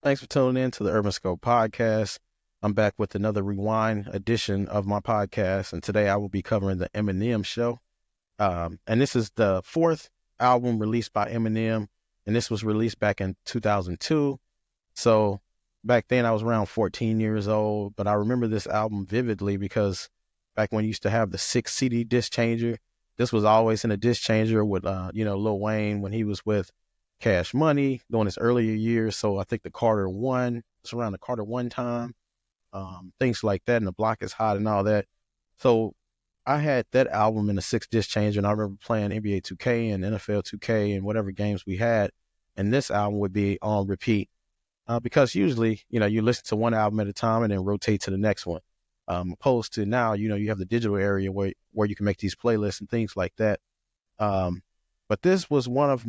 Thanks for tuning in to the Urban Scope podcast. I'm back with another rewind edition of my podcast, and today I will be covering the Eminem show. And this is the fourth album released by Eminem, and this was released back in 2002. So back then I was around 14 years old, but I remember this album vividly because back when you used to have the 6 CD disc changer, this was always in a disc changer with, Lil Wayne when he was with Cash Money during his earlier years. So I think the Carter One, it's around the Carter One time, things like that, and the Block is Hot and all that. So I had that album in a 6 disc changer, and I remember playing NBA 2K and NFL 2K and whatever games we had, and this album would be on repeat because usually, you listen to one album at a time and then rotate to the next one. Opposed to now, you have the digital area where you can make these playlists and things like that. Um, but this was one of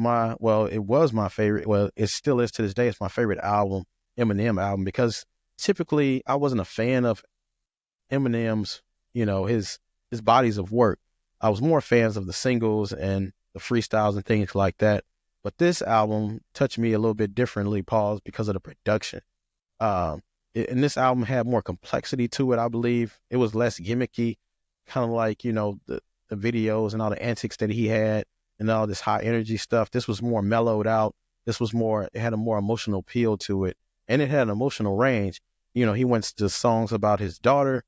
it was my favorite. Well, it still is to this day. It's my favorite album, Eminem album, because typically I wasn't a fan of Eminem's, his bodies of work. I was more fans of the singles and the freestyles and things like that. But this album touched me a little bit differently, pause, because of the production. And this album had more complexity to it, I believe. It was less gimmicky, kind of like, the videos and all the antics that he had and all this high energy stuff. This was more mellowed out. It had a more emotional appeal to it. And it had an emotional range. He went to songs about his daughter,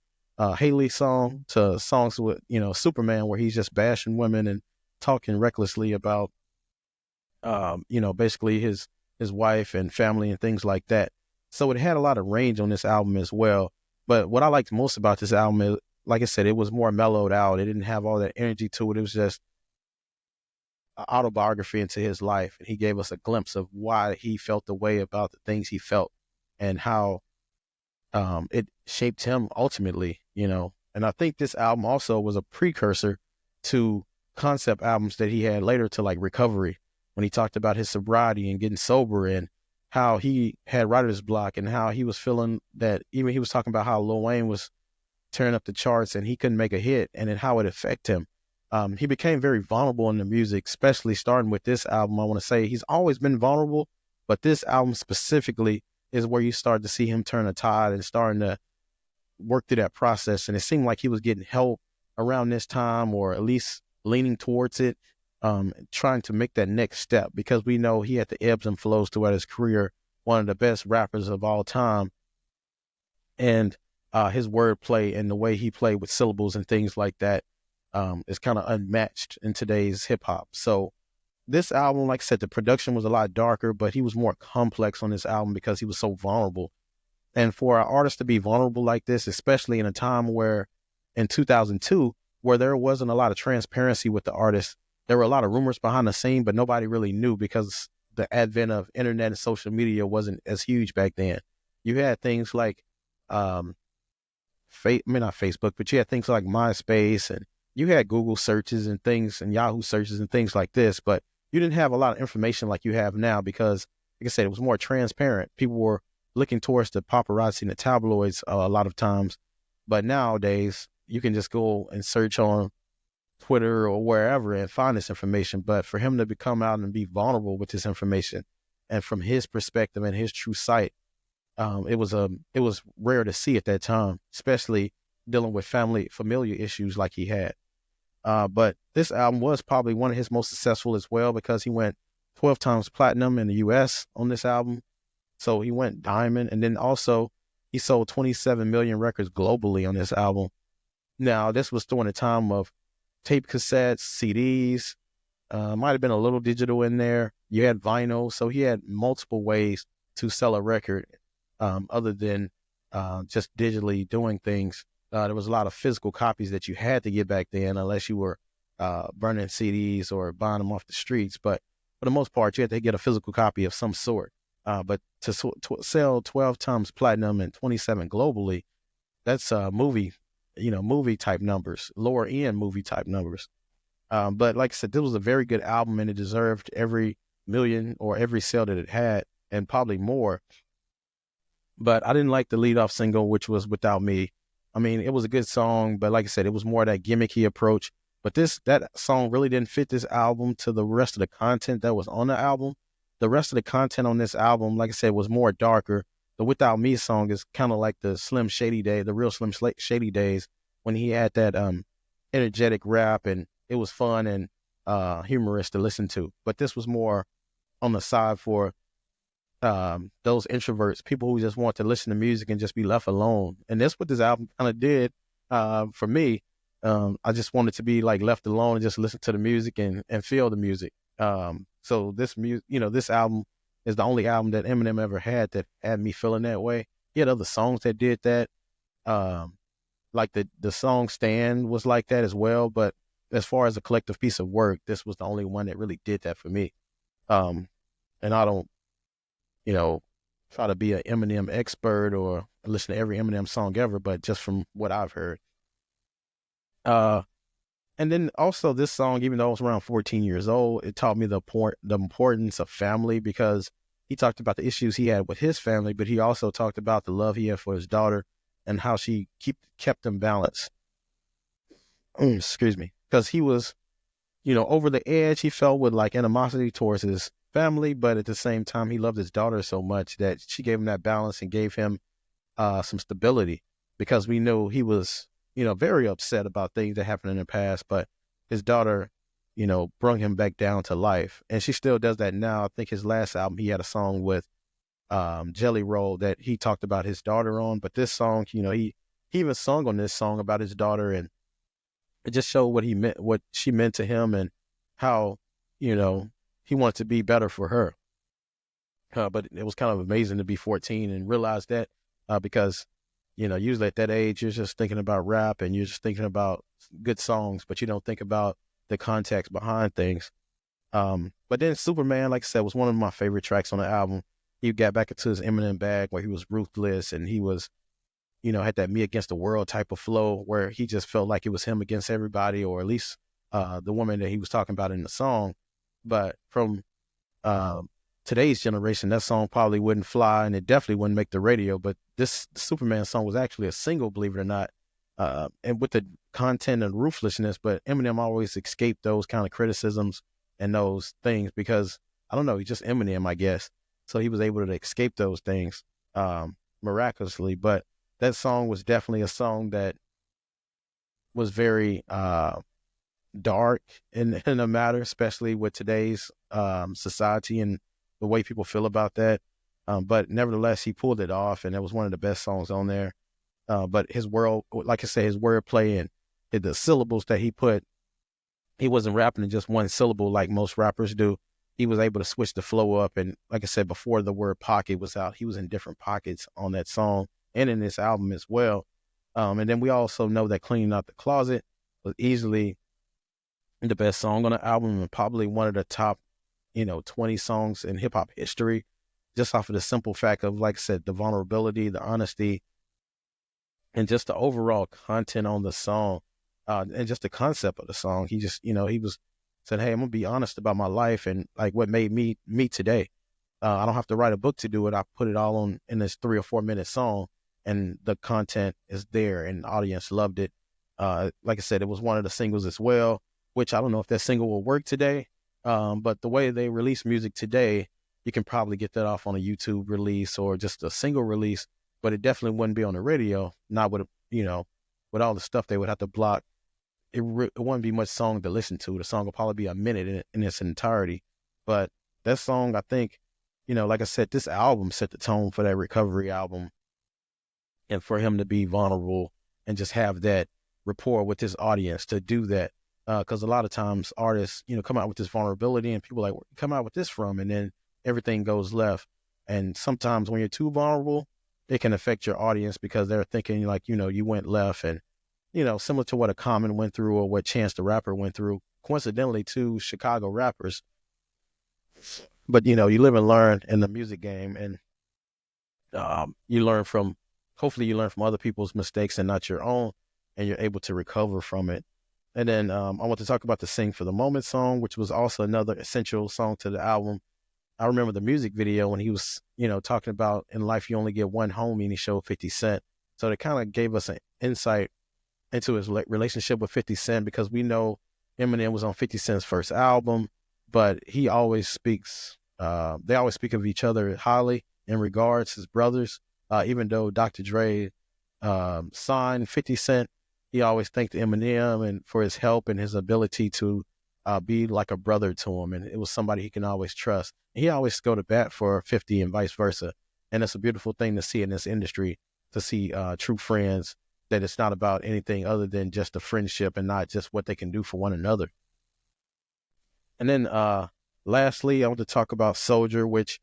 Haley song, to songs with, Superman, where he's just bashing women and talking recklessly about, basically his wife and family and things like that. So it had a lot of range on this album as well. But what I liked most about this album is, like I said, it was more mellowed out. It didn't have all that energy to it. It was just an autobiography into his life. And he gave us a glimpse of why he felt the way about the things he felt and how it shaped him ultimately. And I think this album also was a precursor to concept albums that he had later, to like Recovery, when he talked about his sobriety and getting sober and how he had writer's block and how he was feeling that. Even he was talking about how Lil Wayne was tearing up the charts and he couldn't make a hit, and then how it affected him. He became very vulnerable in the music, especially starting with this album. I want to say he's always been vulnerable, but this album specifically is where you start to see him turn a tide and starting to work through that process. And it seemed like he was getting help around this time, or at least leaning towards it, trying to make that next step, because we know he had the ebbs and flows throughout his career, one of the best rappers of all time. And his wordplay and the way he played with syllables and things like that is kind of unmatched in today's hip hop. So this album, like I said, the production was a lot darker, but he was more complex on this album because he was so vulnerable. And for an artist to be vulnerable like this, especially in a time where in 2002, where there wasn't a lot of transparency with the artist, there were a lot of rumors behind the scene, but nobody really knew because the advent of internet and social media wasn't as huge back then. You had things like, not Facebook, but you had things like MySpace, and you had Google searches and things and Yahoo searches and things like this, but you didn't have a lot of information like you have now because, like I said, it was more transparent. People were looking towards the paparazzi and the tabloids a lot of times. But nowadays, you can just go and search on Twitter or wherever and find this information. But for him to come out and be vulnerable with this information, and from his perspective and his true sight, it was rare to see at that time, especially dealing with familiar issues like he had. But this album was probably one of his most successful as well, because he went 12 times platinum in the US on this album. So he went diamond, and then also he sold 27 million records globally on this album. Now, this was during a time of tape cassettes, CDs, might have been a little digital in there. You had vinyl, so he had multiple ways to sell a record, other than just digitally doing things. There was a lot of physical copies that you had to get back then, unless you were burning CDs or buying them off the streets. But for the most part, you had to get a physical copy of some sort. But to sell 12 times platinum and 27 globally, that's movie type numbers, lower end movie type numbers. But like I said, this was a very good album, and it deserved every million or every sale that it had, and probably more. But I didn't like the lead off single, which was Without Me. I mean, it was a good song, but like I said, it was more that gimmicky approach. But that song really didn't fit this album to the rest of the content that was on the album. the rest of the content on this album, like I said, was more darker. The Without Me song is kind of like the Slim Shady day, the real Shady days when he had that energetic rap, and it was fun and humorous to listen to. But this was more on the side for those introverts, people who just want to listen to music and just be left alone. And that's what this album kind of did for me. I just wanted to be like left alone and just listen to the music and feel the music. So this this album is the only album that Eminem ever had that had me feeling that way. He had other songs that did that. Um, like the song Stand was like that as well. But as far as a collective piece of work, this was the only one that really did that for me. Um, and I don't, try to be an Eminem expert or listen to every Eminem song ever, but just from what I've heard. Uh, and then also this song, even though I was around 14 years old, it taught me the importance of family, because he talked about the issues he had with his family, but he also talked about the love he had for his daughter and how she kept them balanced. Excuse me. Because he was, over the edge. He felt with like animosity towards his family, but at the same time, he loved his daughter so much that she gave him that balance and gave him some stability, because we know he was, very upset about things that happened in the past, but his daughter, brought him back down to life. And she still does that now. I think his last album, he had a song with Jelly Roll that he talked about his daughter on. But this song, he even sung on this song about his daughter, and it just showed what she meant to him, and how, he wanted to be better for her. But it was kind of amazing to be 14 and realize that, because, usually at that age, you're just thinking about rap and you're just thinking about good songs, but you don't think about the context behind things. But then Superman, like I said, was one of my favorite tracks on the album. He got back into his Eminem bag where he was ruthless, and he was, had that me against the world type of flow where he just felt like it was him against everybody, or at least the woman that he was talking about in the song. But from today's generation, that song probably wouldn't fly, and it definitely wouldn't make the radio. But this Superman song was actually a single, believe it or not, and with the content and ruthlessness. But Eminem always escaped those kind of criticisms and those things because, I don't know, he's just Eminem, I guess. So he was able to escape those things miraculously. But that song was definitely a song that was very dark in a matter, especially with today's society and the way people feel about that. But nevertheless, he pulled it off, and it was one of the best songs on there. But his like I say, his wordplay and the syllables that he put, he wasn't rapping in just one syllable like most rappers do. He was able to switch the flow up. And like I said, before the word pocket was out, he was in different pockets on that song and in this album as well. And then we also know that Cleaning Out the Closet was easily the best song on the album, and probably one of the top, 20 songs in hip hop history, just off of the simple fact of, like I said, the vulnerability, the honesty, and just the overall content on the song, and just the concept of the song. He just, he was said, "Hey, I'm gonna be honest about my life and like what made me today. I don't have to write a book to do it. I put it all on in this 3 or 4 minute song, and the content is there, and the audience loved it. Like I said, it was one of the singles as well, which I don't know if that single will work today. But the way they release music today, you can probably get that off on a YouTube release or just a single release, but it definitely wouldn't be on the radio. Not with, with all the stuff they would have to block. It wouldn't be much song to listen to. The song will probably be a minute in its entirety. But that song, I think, like I said, this album set the tone for that recovery album, and for him to be vulnerable and just have that rapport with his audience to do that. Because a lot of times artists, come out with this vulnerability, and people are like, where you come out with this from? And then everything goes left. And sometimes when you're too vulnerable, it can affect your audience because they're thinking like, you went left. And, similar to what a Common went through or what Chance the Rapper went through, coincidentally, two Chicago rappers. But, you live and learn in the music game, and hopefully you learn from other people's mistakes and not your own, and you're able to recover from it. And then I want to talk about the Sing for the Moment song, which was also another essential song to the album. I remember the music video when he was, talking about in life you only get one homie, and he showed 50 Cent. So it kind of gave us an insight into his relationship with 50 Cent, because we know Eminem was on 50 Cent's first album, but he always speaks They always speak of each other highly in regards as brothers. Even though Dr. Dre signed 50 Cent, he always thanked Eminem and for his help and his ability to be like a brother to him. And it was somebody he can always trust. And he always go to bat for 50 and vice versa. And it's a beautiful thing to see in this industry, to see true friends, that it's not about anything other than just a friendship and not just what they can do for one another. And then lastly, I want to talk about Soldier, which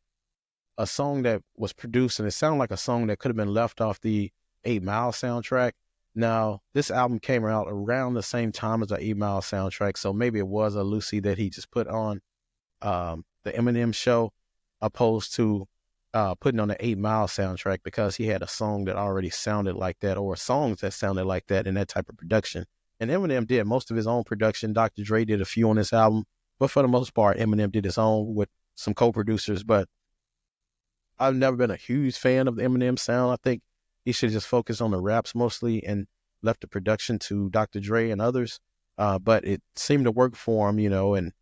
a song that was produced, and it sounded like a song that could have been left off the 8 Mile soundtrack. Now, this album came out around the same time as the 8 Mile soundtrack, so maybe it was a Lucy that he just put on the Eminem show, opposed to putting on the 8 Mile soundtrack, because he had a song that already sounded like that, or songs that sounded like that in that type of production. And Eminem did most of his own production. Dr. Dre did a few on this album, but for the most part, Eminem did his own with some co-producers. But I've never been a huge fan of the Eminem sound. I think he should just focus on the raps mostly and left the production to Dr. Dre and others. But it seemed to work for him, and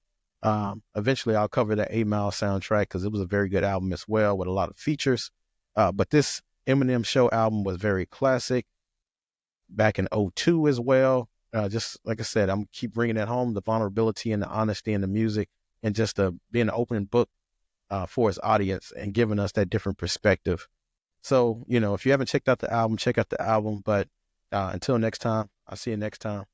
eventually I'll cover that 8 Mile soundtrack because it was a very good album as well with a lot of features. But this Eminem show album was very classic, back in '02 as well. Just like I said, I'm keep bringing it home, the vulnerability and the honesty in the music, and just being an open book for his audience and giving us that different perspective. So, if you haven't checked out the album, check out the album. But until next time, I'll see you next time.